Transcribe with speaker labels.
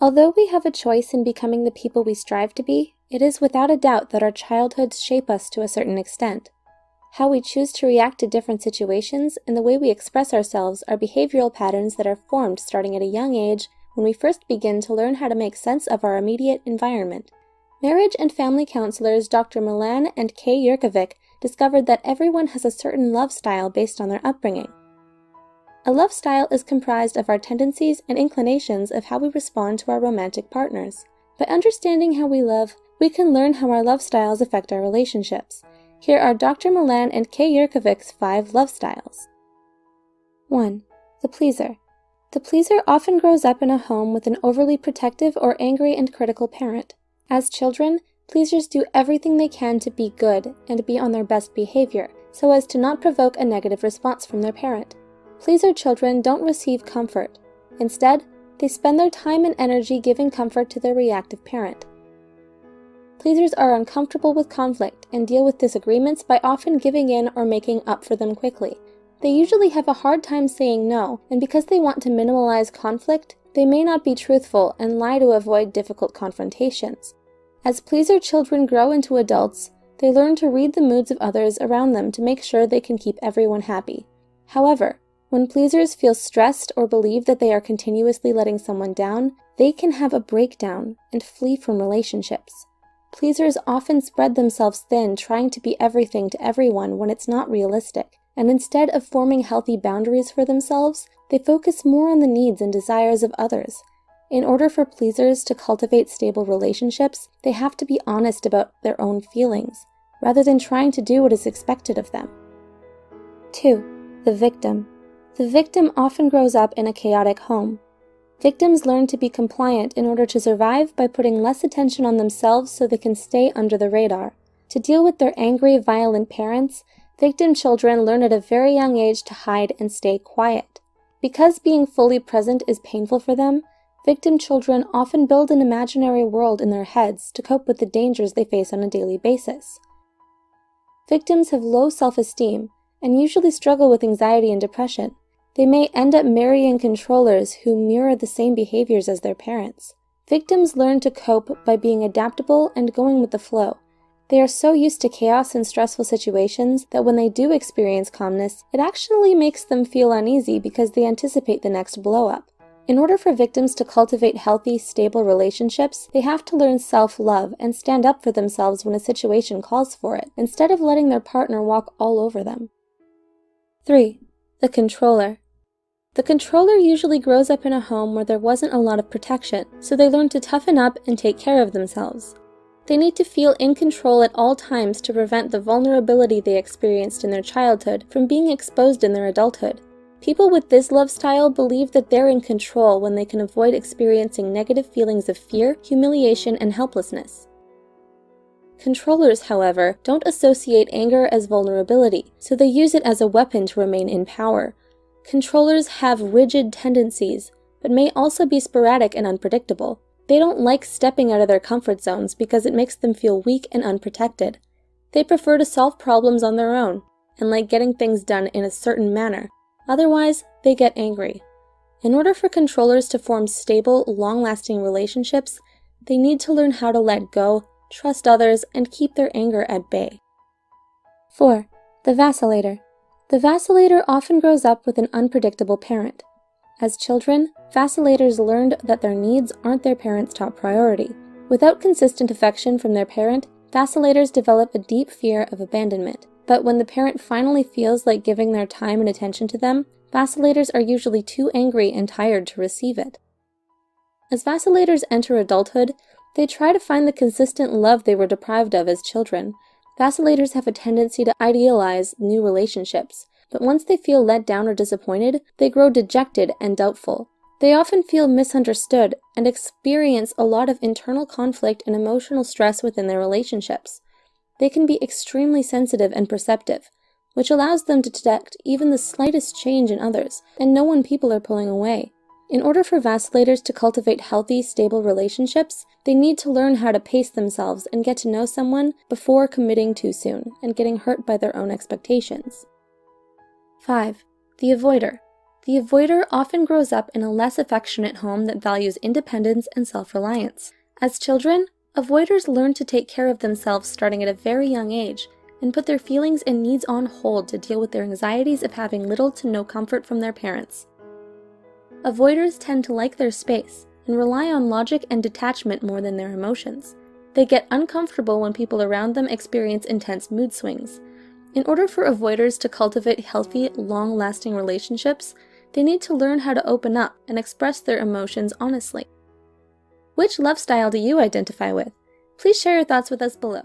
Speaker 1: Although we have a choice in becoming the people we strive to be, it is without a doubt that our childhoods shape us to a certain extent. How we choose to react to different situations and the way we express ourselves are behavioral patterns that are formed starting at a young age when we first begin to learn how to make sense of our immediate environment. Marriage and family counselors Dr. Milan and Kay Yerkovic discovered that everyone has a certain love style based on their upbringing. A love style is comprised of our tendencies and inclinations of how we respond to our romantic partners. By understanding how we love, we can learn how our love styles affect our relationships. Here are Dr. Milan and Kay Yerkovic's 5 love styles. 1. The pleaser. The pleaser often grows up in a home with an overly protective or angry and critical parent. As children, pleasers do everything they can to be good and be on their best behavior, so as to not provoke a negative response from their parent. Pleaser children don't receive comfort. Instead, they spend their time and energy giving comfort to their reactive parent. Pleasers are uncomfortable with conflict and deal with disagreements by often giving in or making up for them quickly. They usually have a hard time saying no, and because they want to minimize conflict, they may not be truthful and lie to avoid difficult confrontations. As pleaser children grow into adults, they learn to read the moods of others around them to make sure they can keep everyone happy. However, when pleasers feel stressed or believe that they are continuously letting someone down, they can have a breakdown and flee from relationships. Pleasers often spread themselves thin trying to be everything to everyone when it's not realistic, and instead of forming healthy boundaries for themselves, they focus more on the needs and desires of others. In order for pleasers to cultivate stable relationships, they have to be honest about their own feelings, rather than trying to do what is expected of them. 2. The victim. The victim often grows up in a chaotic home. Victims learn to be compliant in order to survive by putting less attention on themselves so they can stay under the radar. To deal with their angry, violent parents, victim children learn at a very young age to hide and stay quiet. Because being fully present is painful for them, victim children often build an imaginary world in their heads to cope with the dangers they face on a daily basis. Victims have low self-esteem and usually struggle with anxiety and depression. They may end up marrying controllers who mirror the same behaviors as their parents. Victims learn to cope by being adaptable and going with the flow. They are so used to chaos and stressful situations that when they do experience calmness, it actually makes them feel uneasy because they anticipate the next blow-up. In order for victims to cultivate healthy, stable relationships, they have to learn self-love and stand up for themselves when a situation calls for it, instead of letting their partner walk all over them. 3. The controller. The controller usually grows up in a home where there wasn't a lot of protection, so they learn to toughen up and take care of themselves. They need to feel in control at all times to prevent the vulnerability they experienced in their childhood from being exposed in their adulthood. People with this love style believe that they're in control when they can avoid experiencing negative feelings of fear, humiliation, and helplessness. Controllers, however, don't associate anger as vulnerability, so they use it as a weapon to remain in power. Controllers have rigid tendencies, but may also be sporadic and unpredictable. They don't like stepping out of their comfort zones because it makes them feel weak and unprotected. They prefer to solve problems on their own, and like getting things done in a certain manner. Otherwise, they get angry. In order for controllers to form stable, long-lasting relationships, they need to learn how to let go, trust others, and keep their anger at bay. 4. The vacillator. The vacillator often grows up with an unpredictable parent. As children, vacillators learned that their needs aren't their parents' top priority. Without consistent affection from their parent, vacillators develop a deep fear of abandonment. But when the parent finally feels like giving their time and attention to them, vacillators are usually too angry and tired to receive it. As vacillators enter adulthood, they try to find the consistent love they were deprived of as children. Vacillators have a tendency to idealize new relationships, but once they feel let down or disappointed, they grow dejected and doubtful. They often feel misunderstood and experience a lot of internal conflict and emotional stress within their relationships. They can be extremely sensitive and perceptive, which allows them to detect even the slightest change in others and know when people are pulling away. In order for vacillators to cultivate healthy, stable relationships, they need to learn how to pace themselves and get to know someone before committing too soon and getting hurt by their own expectations. 5. The avoider. The avoider often grows up in a less affectionate home that values independence and self-reliance. As children, avoiders learn to take care of themselves starting at a very young age and put their feelings and needs on hold to deal with their anxieties of having little to no comfort from their parents. Avoiders tend to like their space and rely on logic and detachment more than their emotions. They get uncomfortable when people around them experience intense mood swings. In order for avoiders to cultivate healthy, long-lasting relationships, they need to learn how to open up and express their emotions honestly. Which love style do you identify with? Please share your thoughts with us below.